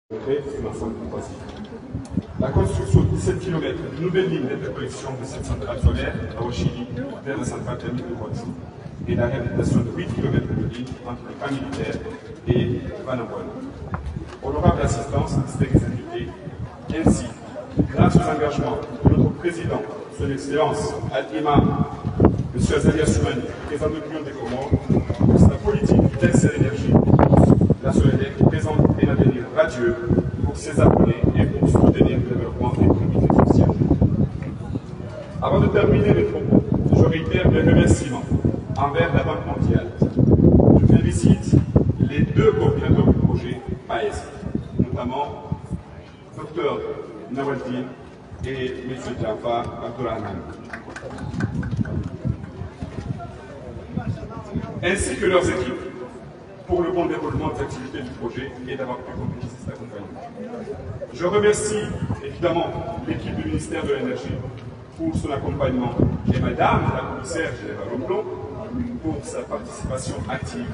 C'est l'ensemble du principe. La construction de 17 km de nouvelles lignes d'interconnexion de cette centrale solaire à Ouachili vers la centrale thermique de Rhodes et la réhabilitation de 8 km de lignes entre le camp militaire et Vanabouane. Honorable assistance, respect des invités, ainsi, grâce aux engagements de notre président, son Excellence Al-Imam, M. Azalia Soumani, président de l'Union des Comores, sa politique d'excès d'énergie, la Soledec présente un avenir radieux pour ses abonnés et pour soutenir le développement des communautés sociales. Avant de terminer mes propos, je réitère mes remerciements envers la Banque mondiale. Je félicite les deux coordinateurs du projet AES, notamment Dr Nawaldine et M. Jafar Abdurrahman, ainsi que leurs équipes, pour le bon déroulement des activités du projet et d'avoir pu concrétiser cet accompagnement. Je remercie évidemment l'équipe du ministère de l'Énergie pour son accompagnement et Madame la commissaire générale Oblon pour sa participation active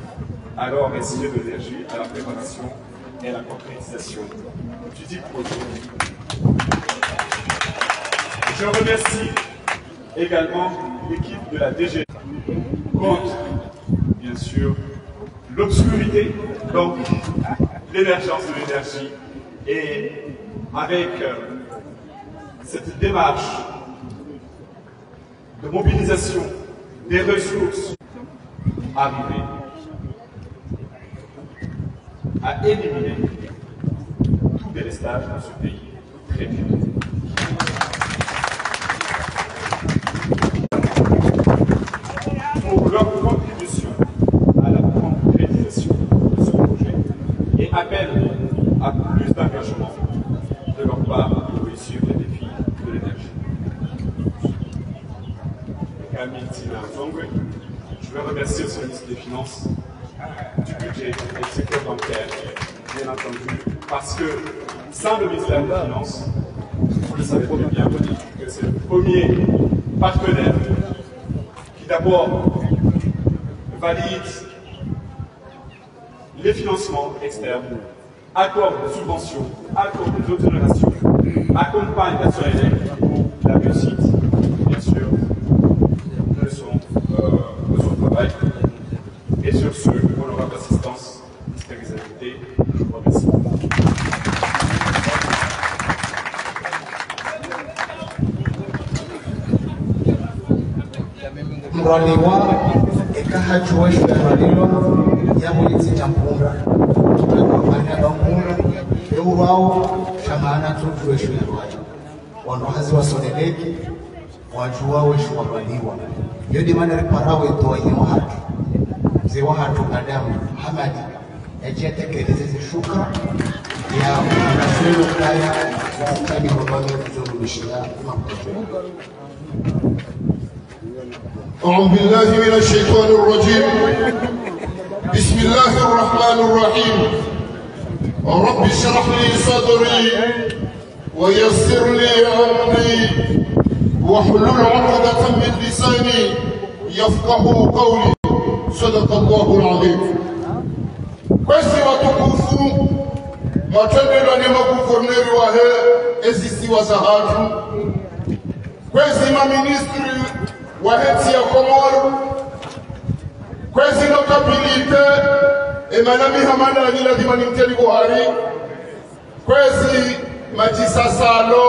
à leur essai de l'énergie, à la préparation et à la concrétisation du dit projet. Je remercie également l'équipe de la DG contre, bien sûr, l'obscurité, donc l'émergence de l'énergie, et avec cette démarche de mobilisation des ressources arrivées à éliminer tout délestage dans ce pays très vite. Pour leur contribution à la concrétisation de ce projet et appelle à plus d'engagement de leur part pour réussir les défis de l'énergie. Je veux remercier le ministre des Finances, du budget et du secteur bancaire, bien entendu, parce que sans le ministère des Finances, vous le savez très bien, que c'est le premier partenaire qui d'abord valide les financements externes, accorde des subventions, accorde des exonérations, accompagne la Soledec pour la réussite, bien sûr, de son travail. Et sur ce, honorable assistance, ministère des invités, je vous remercie. Mraliwa ekahachuwa shwaralilo ya mulitsi tampura tunakwamanya bangura eurao shamana tujuwe shwaralilo wanohazi wa Soledeki wajua we shwaraliwa yodi mana riparawe toa nyo hatu mzee wa hatu Adamu Hamadi ejetekeleze zishuka ya unaswelo kaya kutani mabano kuzurumishia makoto. أعوذ بالله من الشيطان الرجيم بسم الله الرحمن الرحيم رب اشرح لي صدري ويسر لي أمري واحلل عقدة من لساني يفقه قولي صدق الله العظيم. Kwesi watukufu matendelo ni makuverneri wahe ezisi wazahatu kwesi maministri waheti ya Komoro kwezi notabilite emanami hamada ajila dimani mteli Buhari kwezi majisa salo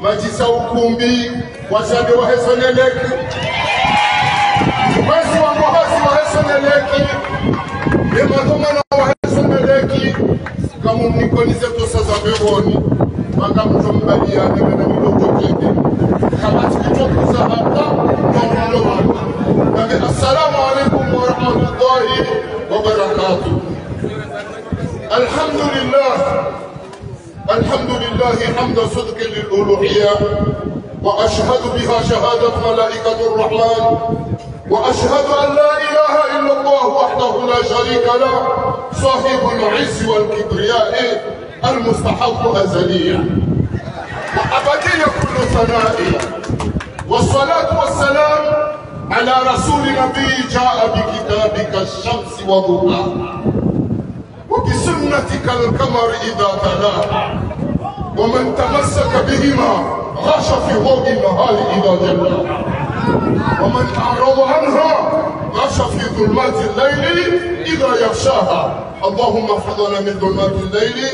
majisa ukumbi washade wahesoneleki kwezi wangohazi wahesoneleki ematomana wahesoneleki kamu mnikonize tosa za beboni maka mtombalia nemena midotokeke kama tikitokuza hata السلام عليكم ورحمة الله وبركاته. الحمد لله حمد صدق للألوهية وأشهد بها شهادة ملائكة الرحمن وأشهد أن لا إله إلا الله وحده لا شريك له صاحب العز والكبرياء المستحق أزليا وأبدية كل ثناء والصلاة والسلام على رسول نبي جاء بكتابك الشمس وضوءها وبسنتك القمر إذا تلاها ومن تمسك بهما غاش في ضوء النهار إذا جلاها ومن أعرض عنها غاش في ظلمات الليل إذا يغشاها اللهم احفظنا من ظلمات الليل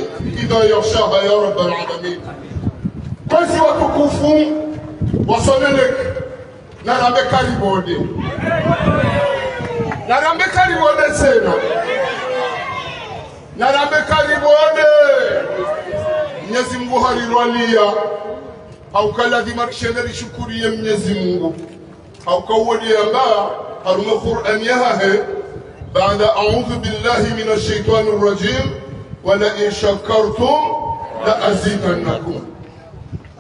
إذا يغشاها يا رب العالمين. Kwezi watukufu wasoneleke narambe karibode tena narambe karibode Mwenyezi Mungu halilwalia haukalazima kishenderi shukuri ya Mwenyezi Mungu haukawodi amba haruma Qur'an yahe baada a'udhu billahi minash shaitanir rajim wala in shakartum la azidannakum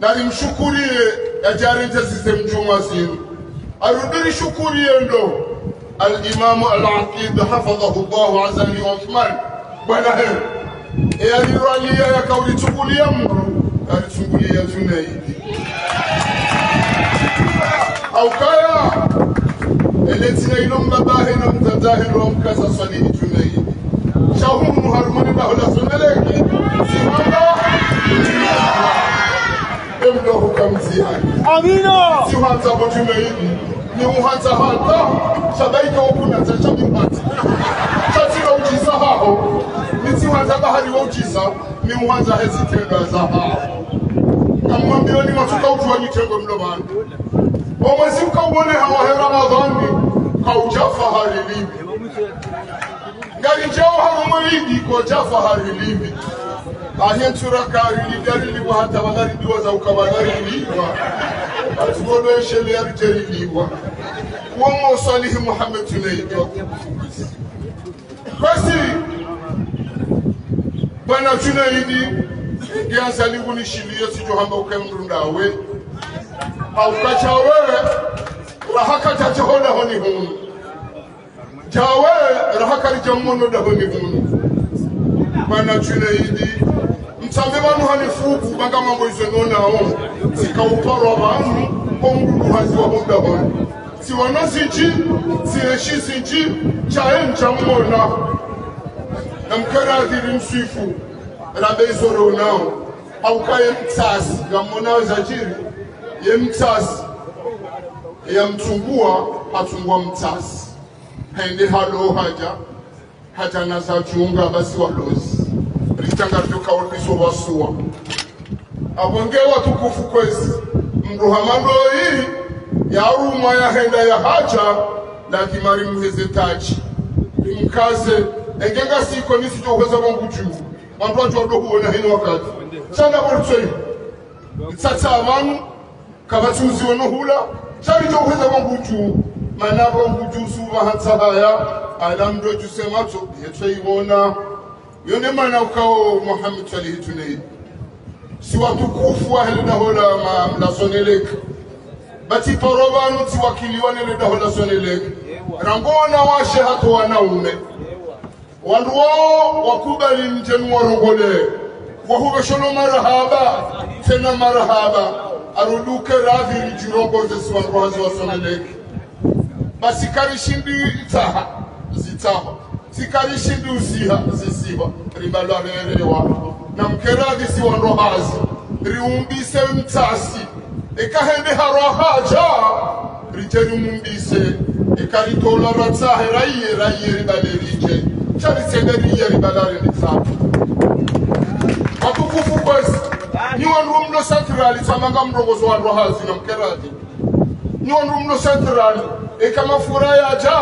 nalimshukurie yajarinja system juma zinu arudiri shukurie ndo al-imam al-aqid hafadhahu Allah azali Uthman bwana he aliralia yakaulichukulia Mungu alichungulia Junaidi au kaya eletina ilomba bahe na mtadahi wa mkasa salihi Junaidi shahunu harumani la sunaleki simama emdoho kamziani amina sihanza Junaidi ni uhanza hata shabaika wakuna tashabi mpati chatira ujiza hao ni sihanza bahari wa ujiza ni uhanza hezi tenga za hao kamwambio ni matuka utuwa nitengo mlomani omwezi mkawone hawa he Ramadhani kaujafa harilibi ngari njao harumwidi kojafa harilibi ahentura karilibi ariliwa hata wanaribiwa za ukawanariliwa atugono eshele arijeriliwa uomo salihi Muhammad tunaitwa basi bwana Junaidi gianza liguni shilia sijohamba ukemrundawe haukacha wewe rahaka tachohoda honi hunu jawe rahaka lijamono da honi hunu bwana Junaidi mtambe banu hanifuku banga mambo izenona hon sikauparo abantu kongudu hazi wa honda honi siwana sinji sireshi sinji chaenja mmona na mkaradhiri msifu rabezoro nao haukaye mtasi gamona zajiri ye mtasi ya mtungua hatungua mtasi haende halo haja na za chunga basi walozi ritanga vyoka wakiso wasua abonge watukufu kwezi mruhamando hii ya ruma ya henda ya haja na kimari mheze tachi mkaze engenga siko nisi johweza wangu juu wandu watu wadohuona hini wakati chanda borutoi tsatsa amanu kabatuzi wanohula chari johweza wangu juu manabo wangu juu suwa hatsahaya alamdo jusemato yetwe iwona yone mana ukao Muhammad salihi Junaidi si watukufu wa hele dahola mlasoneleka bati torobanu ti wakiliwane le dahola soneleka rangona washe hato wanaume wandu wao wakubali mjenu warongole wahuwe shono marahaba tena marahaba aruduke radhi jirongoze si wandu hazi wasoneleka basi karishindi zitaha sikarishindi usiha zisiha ribalarerewa na mkeradhi si wandu hazi riumbise mtasi ekahende haja rijeri mumbise ekaritola ratsahe raye ribalerije chari senderiye ribalare nitsafu watukufu kwezi ni wandu mno centrali tamanga mrongozo wandu hazi na mkeradhi ni wandu mno centrali ekama furaya ja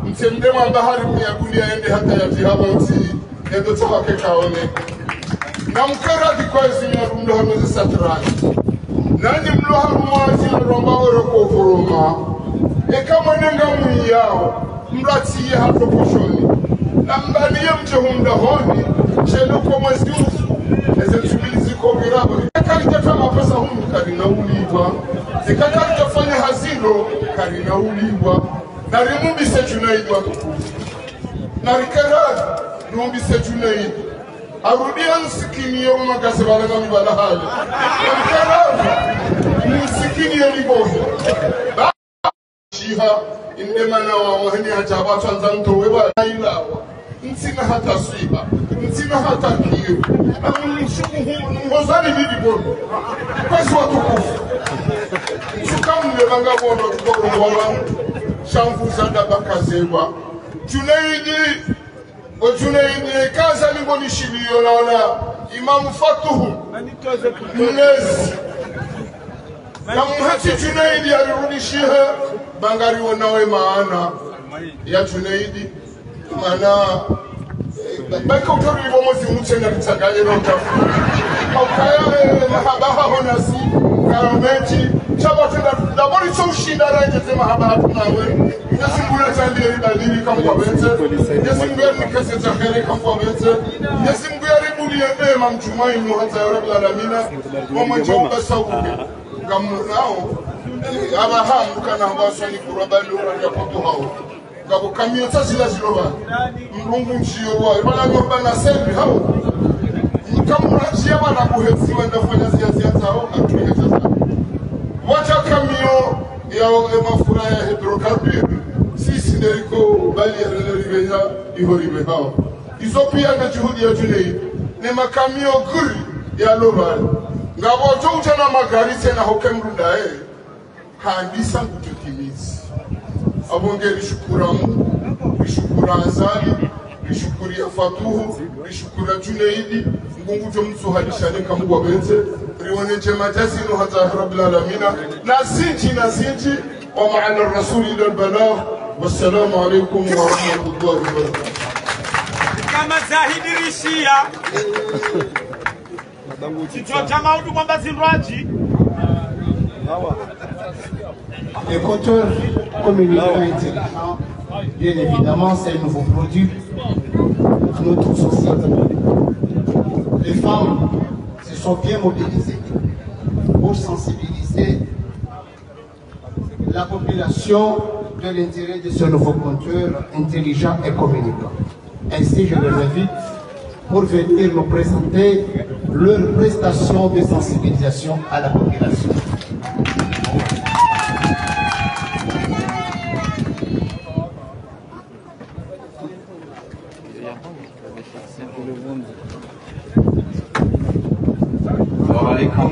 mtemde mbahari myagulia ende hata ya tihaboti endo tawake kaone na mkeradhi kwezi ni wandu mno hanoze centrali nani mlo harumazi romba oroko furuma ekama nenga mwiyao mratiye hato poshoni na mbaniye mjehunda honi sheluko mwezi ufu eze tumilizi kogirabo ekalitefa mapesa hunu karina uliwa zikakalitefa hazino karina uliwa na rimumbise Junaidi watukufu na rikeradi rimumbise Junaidi arudia nsikini ya umagase balanga mibala hali nsikini ya libohi shiha indemana wa waheni hajabatu anzanto weba ilawa ntsina hata swiba ntsina hata kiyo ngozani bibi bono kwesi watukufu chukamle vangabono tukorongwava shamvuzada bakazebwa Junaidi kaza lingoni shiliyo naona Imamu Fatuhu mlezi na mhati Junaidi alirudishia bangari wanawe maana ya Junaidi maana baka utori bomozi mutenda litaganye roka ukaya mahabaha honasi karameti chaba tenda dabori choshinda rangeze mahabaha tunawe Yesinguya tandiri dalili kamwa benze Yesinguya nikese zaheri kamwa benze Yesinguya ribuli ema mjumai muhata ya rabbi alamina Mwamanjomba sauke Gamunao Abahamu kana hambaswani kurabali uranga pato hao Gabo kamio tasila ziloba Mrungu mchiyo wa Ibala nyomba na sembi hao Mkamurachia wana kuhetsi wendafanya ziyaziyaza hao Atuye jaza Wacha kamio ya mafura ya hidrokarbiri sisi nderiko bali ya ribeya ihoribe hao izo pia na juhudi ya Junaidi ne makamio guri ya lobali ngabo choucha na magari tena hokemrunda handisa kutukimizi abongeri shukuramu bishukura Azali bishukuri ya Fatuhu bishukura Junaidi ngungu jo msuhalishane kamwa benze riwoneje majazino hata rabbil alamina na zinji ومعنا الرسول إلى البلاغ والسلام عليكم ورحمة الله وبركاته كما زاهد رشيا Les compteurs communicants intelligents, bien évidemment, c'est un nouveau produit de notre société. Les femmes se sont bien mobilisées pour sensibiliser la population de l'intérêt de ce nouveau compteur intelligent et communicant. Ainsi, je les invite pour venir nous présenter leurs prestations de sensibilisation à la population. Assalamu alaikum.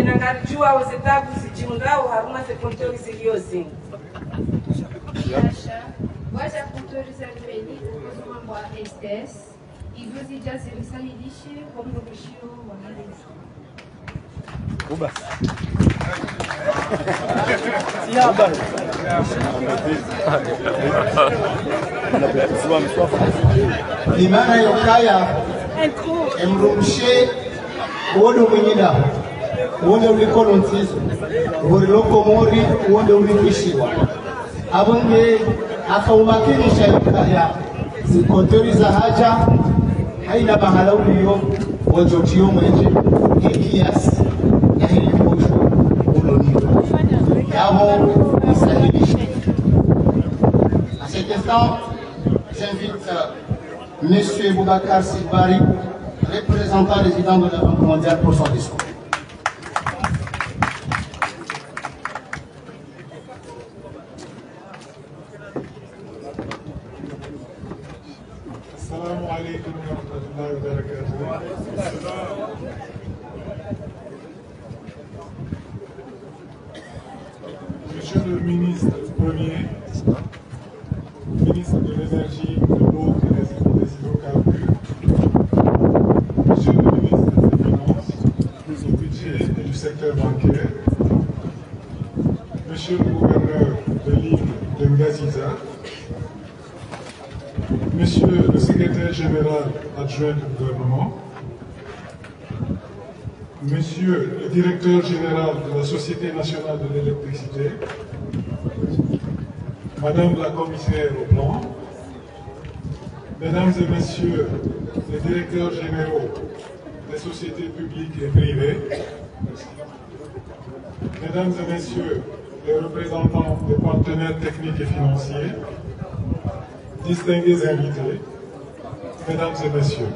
Nangarijua wazetabu zijingao haruma sekontori ziliozinga. Wacha kutoriza limeni mambo ya STS hivyo zijazilisanidishe kwa mrudishio wa malezi. Kuba. Imana yokaya emrumshe uone mwenyida uone ulikolo ntizo uriloko mori uone ulikishiwa abonge akaumakinisha yokaya zikotori za haja haina mahala uliyo wajotio mwenje kiasi ya hili posho uloniyo yavo isahilishe. À cet instant, j'invite M. Boubacar Silbari, représentant résident de la Banque mondiale, pour son discours. Assalamu alaikum wa rahmatullahi wa barakatuh. Monsieur le ministre premier, ministre de l'énergie, de l'eau et des hydrocarbures, Monsieur le ministre des Finances, du budget et du secteur bancaire, Monsieur le gouverneur de l'île de Ngaziza, Monsieur le secrétaire général adjoint du gouvernement, Monsieur le directeur général de la Société nationale de l'électricité, Madame la commissaire au plan, Mesdames et Messieurs les directeurs généraux des sociétés publiques et privées, Mesdames et Messieurs les représentants des partenaires techniques et financiers, distingués invités, Mesdames et Messieurs,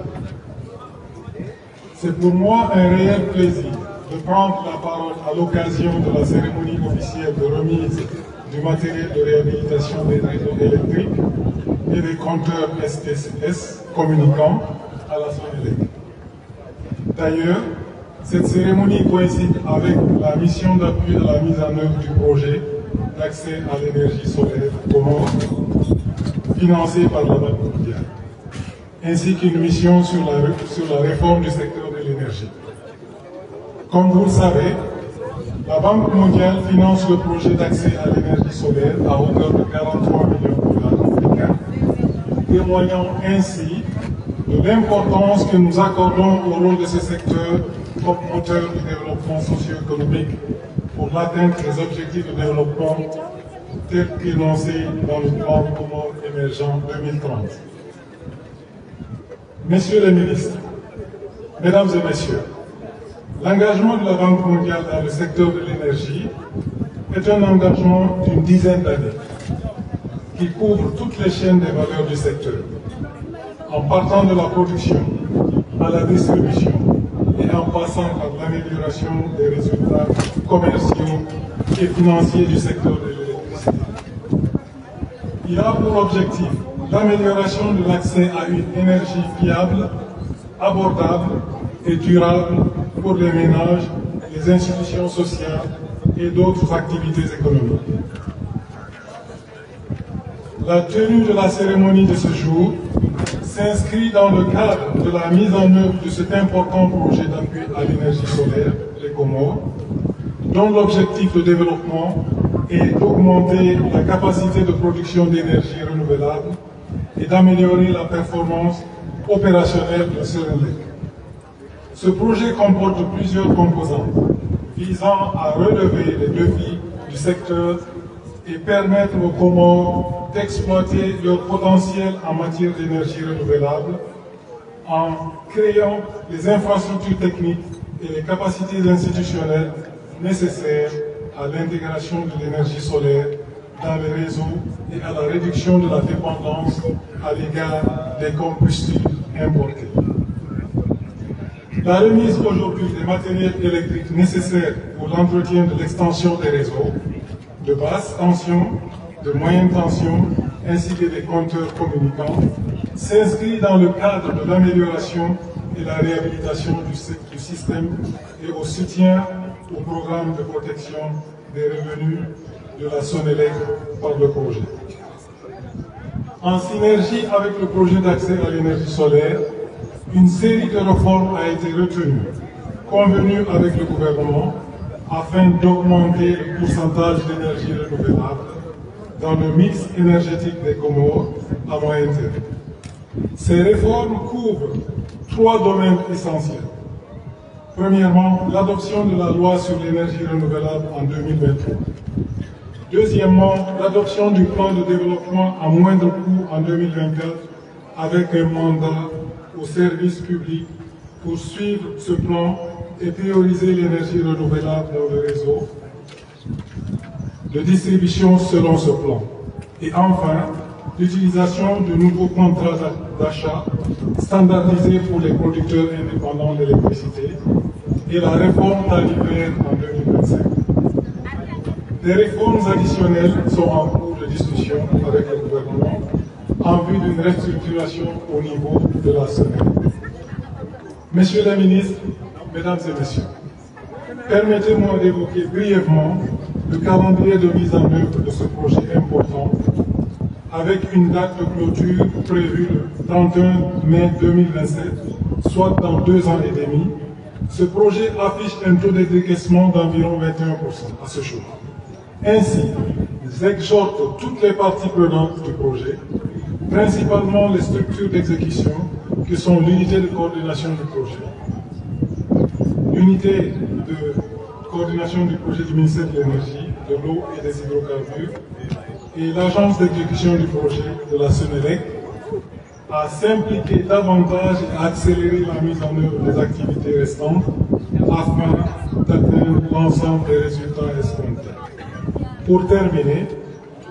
C'est pour moi un réel plaisir de prendre la parole à l'occasion de la cérémonie officielle de remise du matériel de réhabilitation des réseaux électriques et des compteurs STCS communicants à la Sonélec. D'ailleurs, cette cérémonie coïncide avec la mission d'appui à la mise en œuvre du projet d'accès à l'énergie solaire commun financé par la Banque mondiale, ainsi qu'une mission sur la réforme du secteur de l'énergie. Comme vous le savez, la Banque mondiale finance le projet d'accès à l'énergie solaire à hauteur de 43 millions de dollars africains, témoignant ainsi de l'importance que nous accordons au rôle de ce secteur comme moteur du développement socio-économique pour l'atteinte des objectifs de développement tels qu'énoncés dans le plan commun émergent 2030. Messieurs les ministres, mesdames et messieurs, l'engagement de la Banque mondiale dans le secteur de l'énergie est un engagement d'une dizaine d'années qui couvre toutes les chaînes des valeurs du secteur, en partant de la production à la distribution et en passant par l'amélioration des résultats commerciaux et financiers du secteur de l'électricité. Il a pour objectif l'amélioration de l'accès à une énergie fiable, abordable et durable pour les ménages, les institutions sociales et d'autres activités économiques. La tenue de la cérémonie de ce jour s'inscrit dans le cadre de la mise en œuvre de cet important projet d'appui à l'énergie solaire, les Comores, dont l'objectif de développement est d'augmenter la capacité de production d'énergie renouvelable et d'améliorer la performance opérationnelle de Sonélec. Ce projet comporte plusieurs composantes visant à relever les défis du secteur et permettre aux Comores d'exploiter leur potentiel en matière d'énergie renouvelable en créant les infrastructures techniques et les capacités institutionnelles nécessaires à l'intégration de l'énergie solaire dans les réseaux et à la réduction de la dépendance à l'égard des combustibles importés. La remise aujourd'hui des matériels électriques nécessaires pour l'entretien de l'extension des réseaux de basse tension, de moyenne tension, ainsi que des compteurs communicants, s'inscrit dans le cadre de l'amélioration et la réhabilitation du système et au soutien au programme de protection des revenus de la Sonélec par le projet. En synergie avec le projet d'accès à l'énergie solaire, une série de réformes a été retenue, convenue avec le gouvernement, afin d'augmenter le pourcentage d'énergie renouvelable dans le mix énergétique des Comores à moyen terme. Ces réformes couvrent 3 domaines essentiels. Premièrement, l'adoption de la loi sur l'énergie renouvelable en 2023. Deuxièmement, l'adoption du plan de développement à moindre coût en 2024 avec un mandat au service public pour suivre ce plan et prioriser l'énergie renouvelable dans le réseau de distribution selon ce plan. Et enfin, l'utilisation de nouveaux contrats d'achat standardisés pour les producteurs indépendants d'électricité et la réforme tarifaire en 2025. Des réformes additionnelles sont en cours de discussion avec le gouvernement en vue d'une restructuration au niveau de la Sonélec. Messieurs les ministres, mesdames et messieurs, permettez-moi d'évoquer brièvement le calendrier de mise en œuvre de ce projet important avec une date de clôture prévue le 31 mai 2027, soit dans 2 ans et demi. Ce projet affiche un taux de décaissement d'environ 21% à ce jour. Ainsi, j'exhorte toutes les parties prenantes du projet, principalement les structures d'exécution, qui sont l'unité de coordination du projet, l'unité de coordination du projet du ministère de l'Énergie, de l'eau et des hydrocarbures, et l'agence d'exécution du projet de la Sonélec, à s'impliquer davantage et à accélérer la mise en œuvre des activités restantes afin d'atteindre l'ensemble des résultats escomptés. Pour terminer,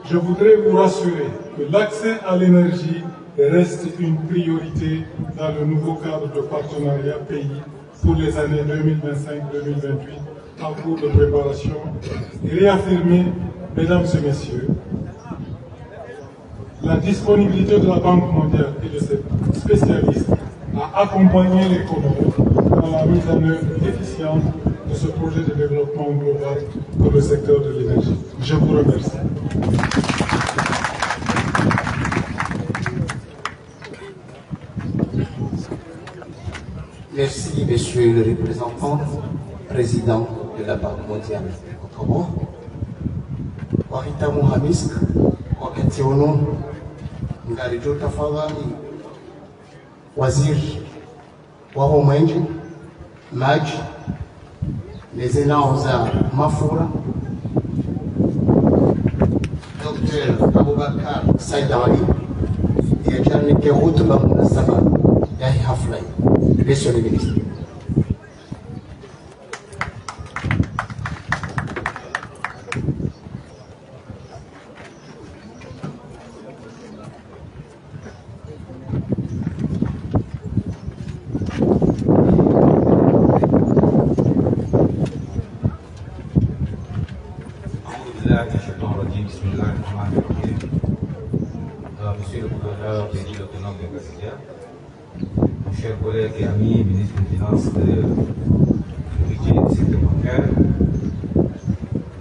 je voudrais vous rassurer que l'accès à l'énergie reste une priorité dans le nouveau cadre de partenariat pays pour les années 2025-2028 en cours de préparation et réaffirmer, mesdames et messieurs, la disponibilité de la Banque mondiale et de ses spécialistes à accompagner les Comores dans la mise en œuvre efficiente de ce projet de développement global pour le secteur de l'énergie. Je vous remercie. Merci, monsieur le représentant, président de la Banque mondiale au Comore. Wahita Muhamisk, wakati ono ngalijo tafadhali waziri wa Homwenji, maji, lezenao za mafura, Dr. Abubakar Said Ali, yajanike hutuba munasaba ya hii hafla hii. Monsieur le ministre. Monsieur le gouverneur de l'île autonome de Brasilia, mon cher collègue et ami, ministre des Finances du budget du secteur bancaire,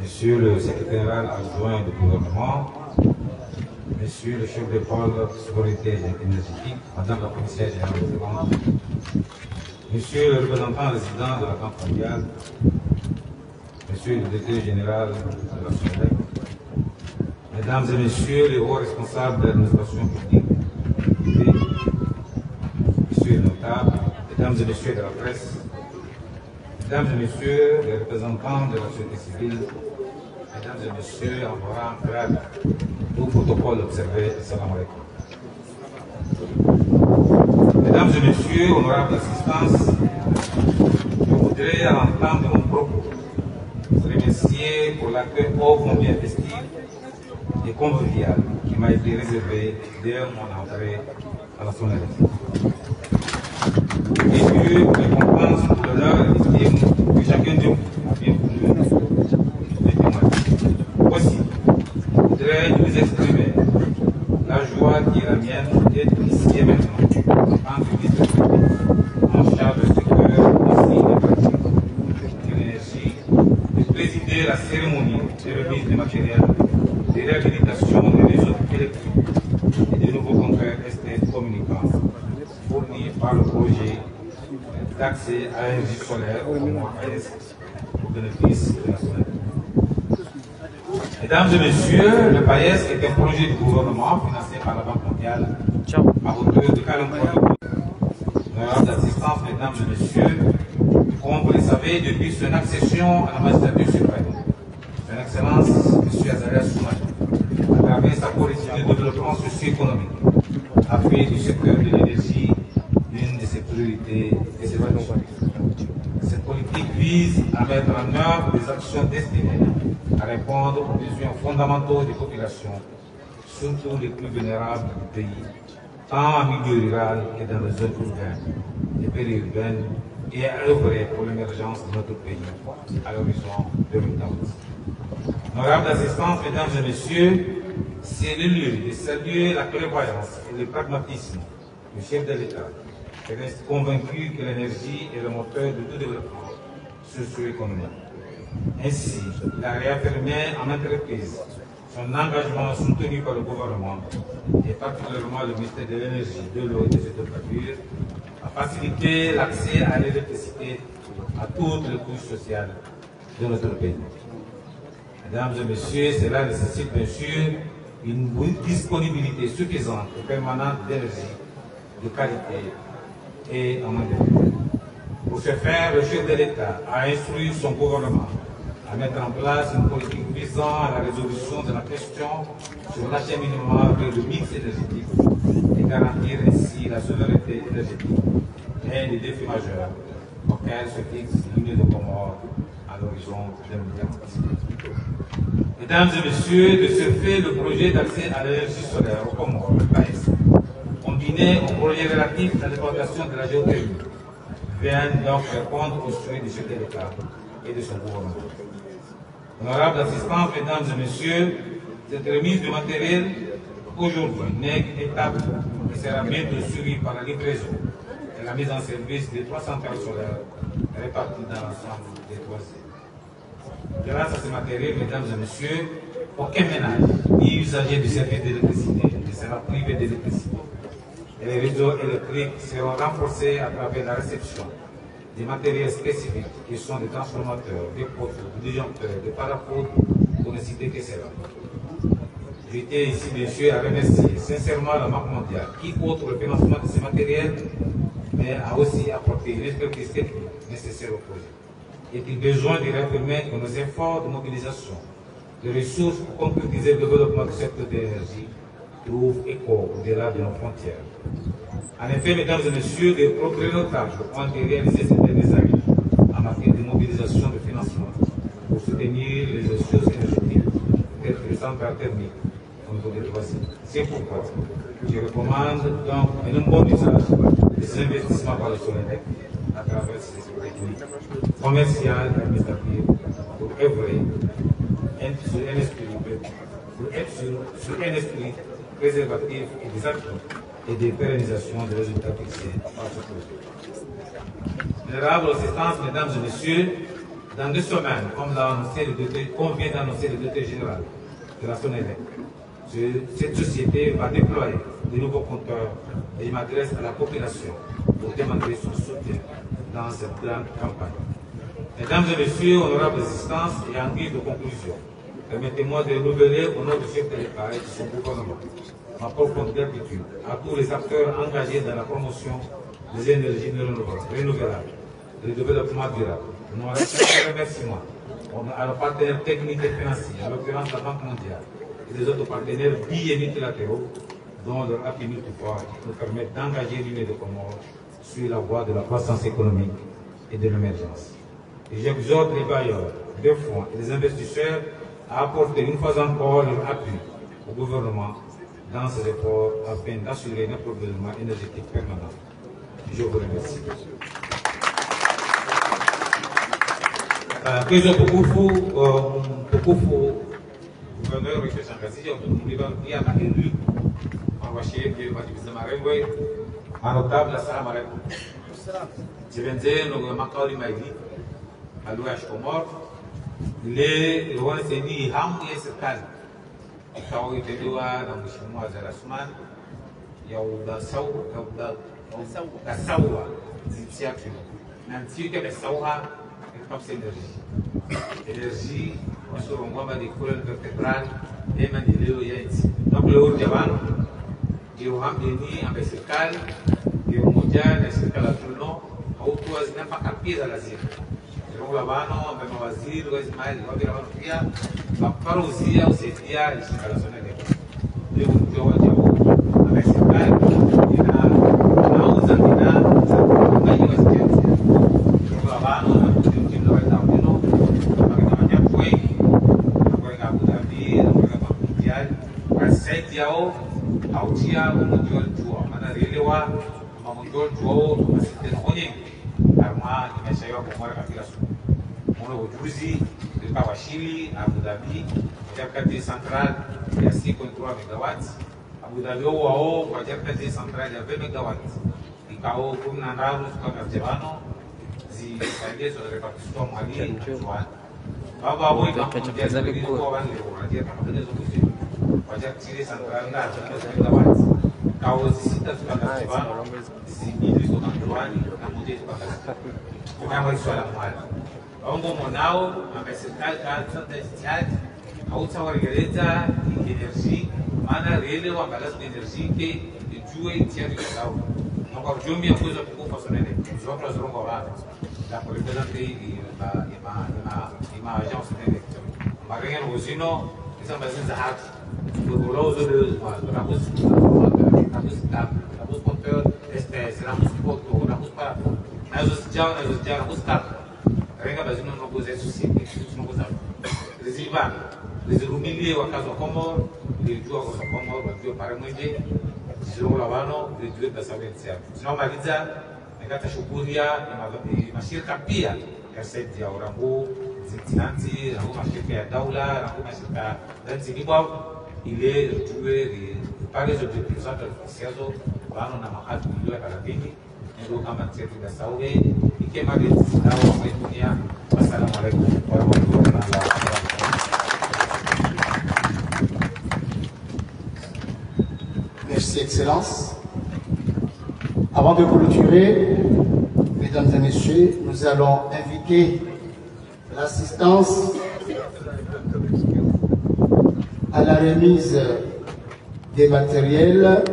Monsieur le secrétaire général adjoint du gouvernement, Monsieur le chef de pôle souveraineté énergétique, Madame la commissaire générale des ventes, Monsieur le représentant résident de la Banque mondiale, Monsieur le directeur général de la SONELEC, Mesdames et Messieurs les hauts responsables de l'administration publique, Messieurs les notables, Mesdames et Messieurs de la presse, Mesdames et Messieurs les représentants de la société civile, Mesdames et Messieurs en rang grade, tout protocole observé, salam alaikum. Mesdames et Messieurs, honorables assistants, je voudrais à l'entame de mon propos vous remercier pour l'accueil ô combien festif et convivial qui m'a été réservé dès mon entrée à la Sonnerie. Et Dieu récompense pour l'honneur et l'estime que chacun de vous a bien voulu de témoigner. Aussi, je voudrais vous exprimer la joie qui est la mienne d'être ici et maintenant en tant que vice-président en charge du secteur aussi des pratiques de l'énergie, de présider la cérémonie de remise des matériels de réhabilitation des réseaux électriques et de nouveaux compteurs STS communicants fournis par le projet d'accès à l'énergie solaire au Comores AES au bénéfice de la SONELEC. Mesdames et Messieurs, le PAES est un projet du gouvernement financé par la Banque mondiale à hauteur de 43 millions. Honorables d'assistance, Mesdames et Messieurs, comme vous le savez, depuis son accession à la magistrature suprême, Son Excellence, M. Azarias Soumani, à travers sa politique de développement socio-économique, a fait du secteur de l'énergie l'une de ses priorités et ses valeurs. Cette politique vise à mettre en œuvre des actions destinées à répondre aux besoins fondamentaux des populations, surtout les plus vulnérables du pays, tant en milieu rural que dans les zones urbaines et périurbaines, et à œuvrer pour l'émergence de notre pays à l'horizon 2040. Honorables assistants, Mesdames et Messieurs, c'est le lieu de saluer la clairvoyance et le pragmatisme du chef de l'État, qui reste convaincu que l'énergie est le moteur de tout développement socio-économique. Ainsi, il a réaffirmé en entreprise son engagement soutenu par le gouvernement et particulièrement le ministère de l'Énergie, de l'eau et des hydrocarbures à faciliter l'accès à l'électricité à toutes les couches sociales de notre pays. Mesdames et Messieurs, cela nécessite bien sûr une disponibilité suffisante et permanente d'énergie, de qualité et en main-d'œuvre. Pour ce faire, le chef de l'État a instruit son gouvernement à mettre en place une politique visant à la résolution de la question sur l'acheminement vers le mix énergétique et garantir ainsi la souveraineté énergétique, un des défis majeurs auxquels se fixe l'Union des Comores à l'horizon 2040. Mesdames et Messieurs, de ce fait, le projet d'accès à l'énergie solaire au Comores, le PAES, combiné au projet relatif à l'exploitation de la géothermie, viennent donc répondre aux souhaits du chef de l'État et de son gouvernement. Honorables assistants, mesdames et messieurs, cette remise de matériel aujourd'hui n'est qu'une étape qui sera bientôt suivie par la livraison et la mise en service de 3 centrales solaires réparties dans l'ensemble des 3 îles. Grâce à ce matériel, mesdames et messieurs, aucun ménage ni usager du service d'électricité ne sera privé d'électricité. Et les réseaux électriques seront renforcés à travers la réception des matériels spécifiques qui sont des transformateurs, des poteaux, des disjoncteurs, des parapodes, pour ne citer que cela. Je tiens ici, messieurs, à remercier sincèrement la Banque mondiale qui, outre le financement de ces matériels, mais a aussi apporté une expertise technique nécessaire au projet. Est-il besoin de réaffirmer que nos efforts de mobilisation de ressources pour concrétiser le développement du secteur de l'énergie trouvent écho au-delà de nos frontières? En effet, mesdames et messieurs, des progrès notables ont été réalisés ces dernières années en matière de mobilisation de financement pour soutenir les ressources énergétiques telles que les centrales thermiques au niveau des 3 îles. C'est pourquoi je recommande donc un bon usage des investissements par le Solenec à travers ces techniques commerciales et administratives pour œuvrer sur un esprit préservatif et des actions et des pérennisations des résultats fixés par ce projet. Honorables assistances, mesdames et messieurs, dans 2 semaines, comme vient d'annoncer le directeur général de la Sonélec, cette société va déployer de nouveaux compteurs et je m'adresse à la population pour demander son soutien dans cette grande campagne. Mesdames et messieurs, honorables assistances, et en guise de conclusion, permettez-moi de renouveler au nom du chef de l'État et de son gouvernement ma profonde gratitude à tous les acteurs engagés dans la promotion des énergies renouvelables et le développement durable. Nous remerciements à nos partenaires techniques et financiers, en l'occurrence la Banque mondiale, et les autres partenaires bi- et multilatéraux, dont leur appui multiforme nous permettent d'engager l'Union des Comores sur la voie de la croissance économique et de l'émergence. Et j'exhorte les bailleurs de fonds et les investisseurs à apporter une fois encore leur appui au gouvernement dans ces efforts afin d'assurer un approvisionnement énergétique permanent. Je vous remercie. Président Pokoufou, gouverneur de Changazi, on a élu en Wachir, qui est le Marengwe, en notable, assalamu alaikum. Je viens de dire, nous avons encore Maïdi, à l'ouest Comore, les Rwandais, Ham et Serkal. Ikaw itiliwa ng Mheshimiwa Zarasman ya kasawa zitiaki na ntiike kasawa kapsa energie usurongoma de colonne vertébrale et mandeleo ya nchi donc le urjaban ndio hamdeni ambaye serikali ndio moja na serikali ya Tuno au kwa zinapaka pesa lazima ndio bano ambaye mawaziri wa Ismail wabira bano pia maparuzia usaidia instalazione di un gioco a serikali inauza bidhaa na hiyo asilimia kwa bano ndio wao ndio kama kweli kwa Abu Dhabi kwa Mundial kwa site yao au tia Mundial jua maana rielewa Mundial jua masiteni kama imeshayo kwa mara kabla mwana ujuzi kwa Washili Abu Dhabi capacité centrale ya 6.3 MW Abu Dhabi wao kwa capacité centrale ya 20 MW ikao 10 kwa Jabano zisaidia kwa repartition mwali kwa baba wao ikaanza kwa wale wanaje kama hizo kuzi kwa capacité centrale na 20 MW kao zisita kwa Jabano zimili kwa Mtwani na mmoja kwa kama swala mwali Ongo monao ambaye serikali kaanza tayari hautawaregeleza energie maana rele wa balance energie ke jue tiari kao donc aujourd'hui à cause de beaucoup personnel je vois que nous avons la représenter ma agence d'électricité marien rosino esa bazin zahat pour l'autre de la pose compteur espèce la pose photo la pose pas na pose renga bazino no pose société no pose resilvan rezilumilie wakazi wa Komoro nilijua kwa Komoro wajua pare mwenge sio la bano nilijua tasawensi hapo tunamaliza Shukuria mashirika pia yasaidia Orangu zintinanzi na mashirika ya daula na mashirika zanzibar ile tuwe pale zote zote ofisiazo bano na mahali ndio karatini ndio kama tete da sawe ikema de dawa kwa dunia. Assalamu alaykum wa rahmatullahi wa barakatuh. Merci Excellence. Avant de clôturer, mesdames et messieurs, nous allons inviter l'assistance à la remise des matériels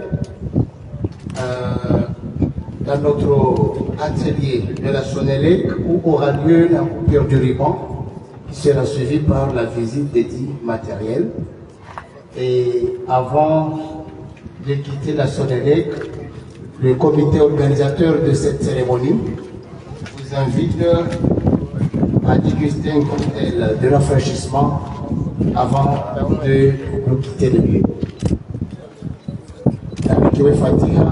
dans notre atelier de la Sonélec où aura lieu la coupure du ruban qui sera suivie par la visite des dits matériels. Et avant de quitter la Sonélec, le comité organisateur de cette cérémonie vous invite à déguster un cocktail de rafraîchissement avant de nous quitter le lieu. Nabikiwe Fatiha,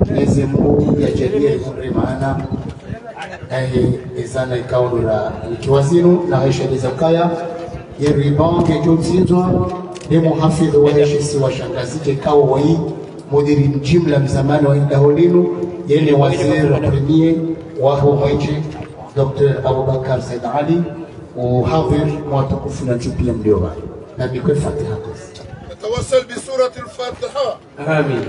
Mwenyezi Mungu yajalie umri maana ezana ikaondola ikiwazinu na Aisha Zakaya yeriban kejotsinzwa demo hafidh wa heshisi wa shangazike kawa wai mudiri jumla mzamani wa indaholinu yene waziri premier wa mwenje Dr. Abubakar Said Ali uhadhir mwatukufu na chupia mlioba. Nabikiwe Fatiha kasi. نتوسل بسورة الفاتحة. آمين.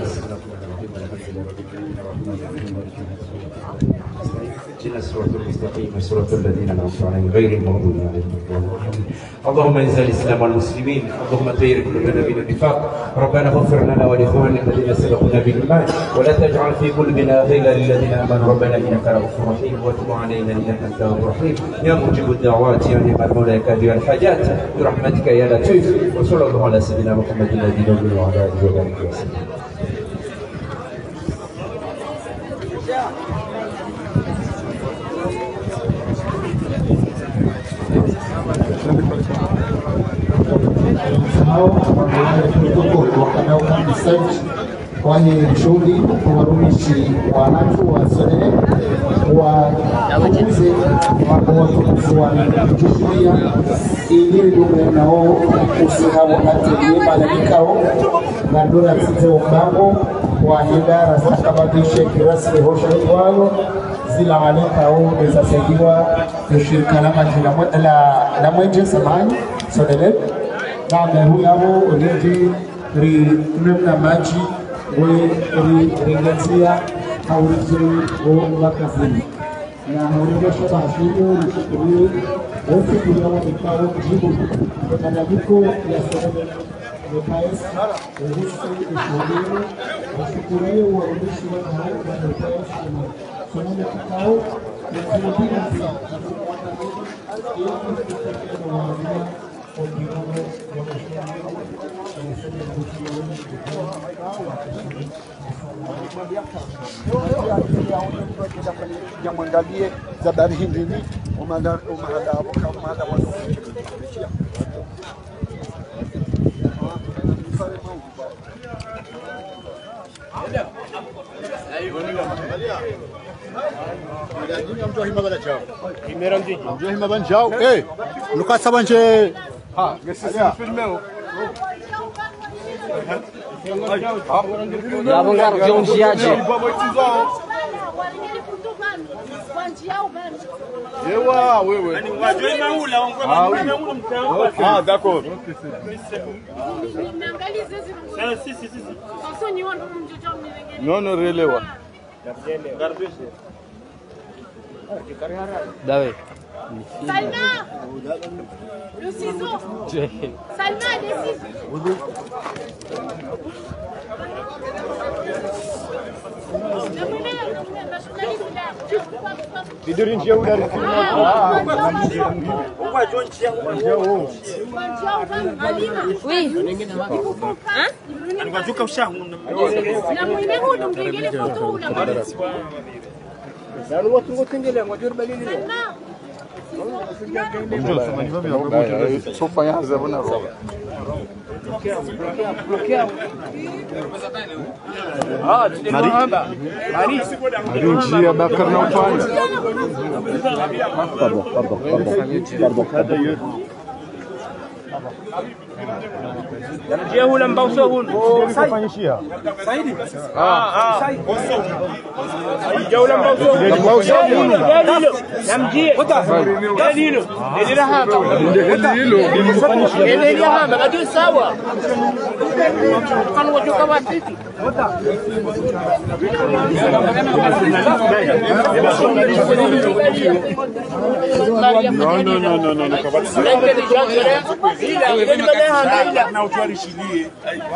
اهدنا الصراط المستقيم صراط الذين انعمت عليهم غير المغضوب عليهم ولا الضالين. اللهم انزل الاسلام والمسلمين، اللهم طهر قلوبنا من النفاق، ربنا اغفر لنا ولاخواننا الذين سبقونا بالايمان، ولا تجعل في قلوبنا غيلا للذين امنوا، ربنا انك رؤوف رحيم وتب علينا انك انت التواب الرحيم، يا مجيب الدعوات يا نعم المولى كافي الحاجات، برحمتك يا لطيف، وصلى الله على سيدنا محمد الذي نبي وعلى اله وصحبه وسلم. Wanaokamisaji kwenye shughuli warumishi wa watu wa Sonélec wakuze watukufu wa kisheria ili ndio nao usihabo atelier malaikao na dola tete ubango wa idara stakabadishe kirasmi hosha kwayo zila malaikao ezasaidiwa shirika la majina la mwenje samani Sonélec na huyo ulindi rimna maji ringetia haurizo wakazini na haurejesha bashiyo rishukuru wote kuliwa mikao jibu malalamiko ya Sonélec Lepais uhusu ushuhudimu washukurie uwarudishi wa mahali wa Lepais Sonélec kikao na mwangalie zabari hindini umada Ah, d'accord. Non, non, relewa. Dawe. Salma, le ciseau. Salma, les ciseaux. Tidur jauh dari sini. Oui. Hein? Maria Bakar não faz. Dia ulang bangsa pun. Kufanyishia. Saidi. Dia ulang bangsa. Dalilo. Namjie. Dalilo. Dalilo hapa. Dalilo. Dalilo hapa. Bado sawa. Kan wajuka watiti.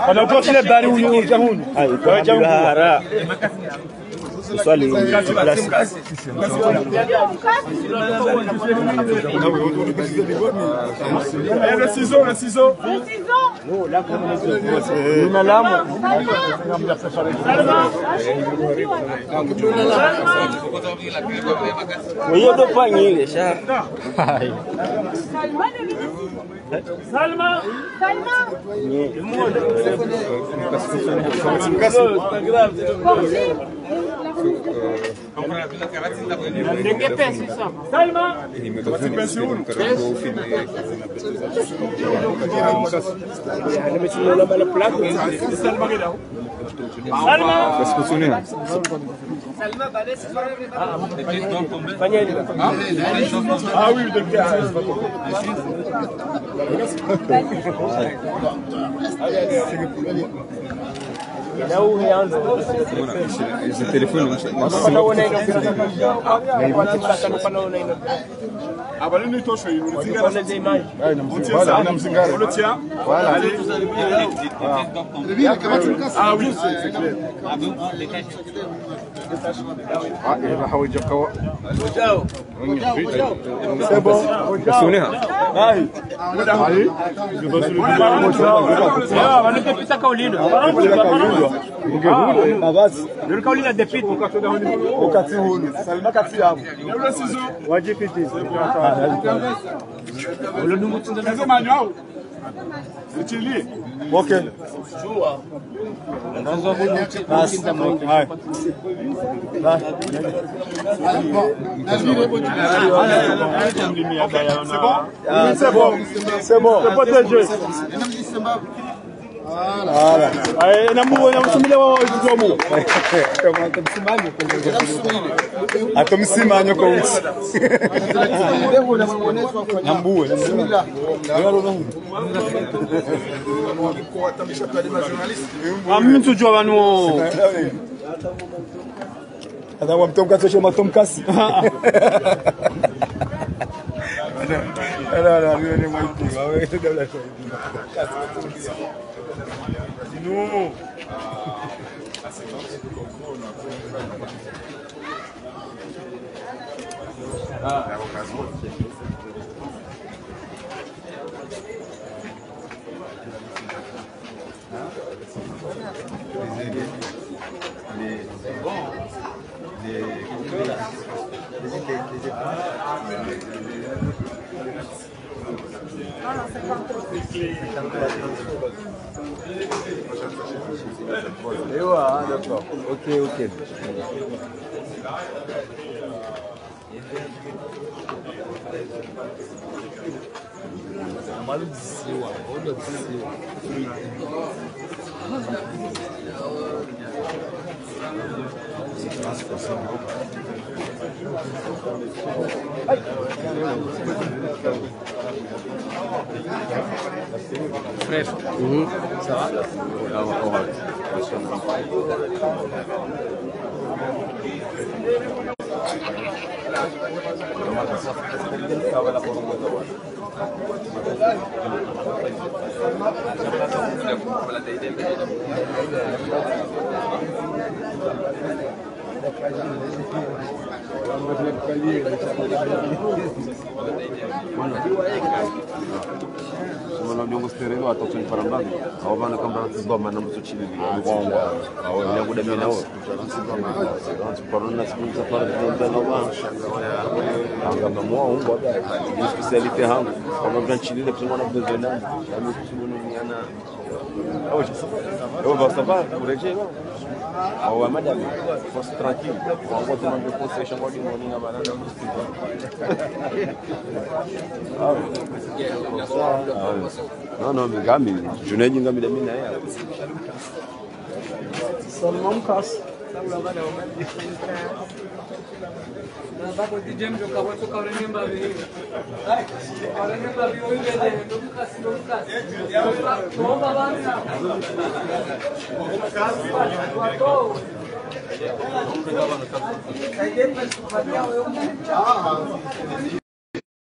Wanaotoa bari huyu jahuni. Swali le ciseau. Salma. Ah oui, esse telefone c'est bon. Ok. C'est bon. C'est bon. C'est protégé. Voilà. Atomsimanya kwa usi. Nambuwe. Mimi tujua banu. Ada wamtomkasi choma tomkasi. Era ni mwaiti. Wewe ndio Non. D'accord. Ok. Frère. Ça va? Kama mjongo stereo atakuwa ni parambaga. Au bana kama tuzoma na mtu chini ni bongo. Au ni nguda mimi nao. Parona siku safari ndio ndio anga mwa ungo ni speciality hangu. Kama mtu chini ile kusema na Venezuela. Kama kusema niana. Eu vou salvar, por exemplo. Ou a madame, fosse tranquilo. Ou a outra não depois se chamou de moninha banana no Não, não, me gami. Junaid ngami da mina ya. Salmão Cass. Baba di James jo kawo to kawre memba bi. Kawre memba bi o ile de do kasi. Ko baba na. Kasi wa to. Ai de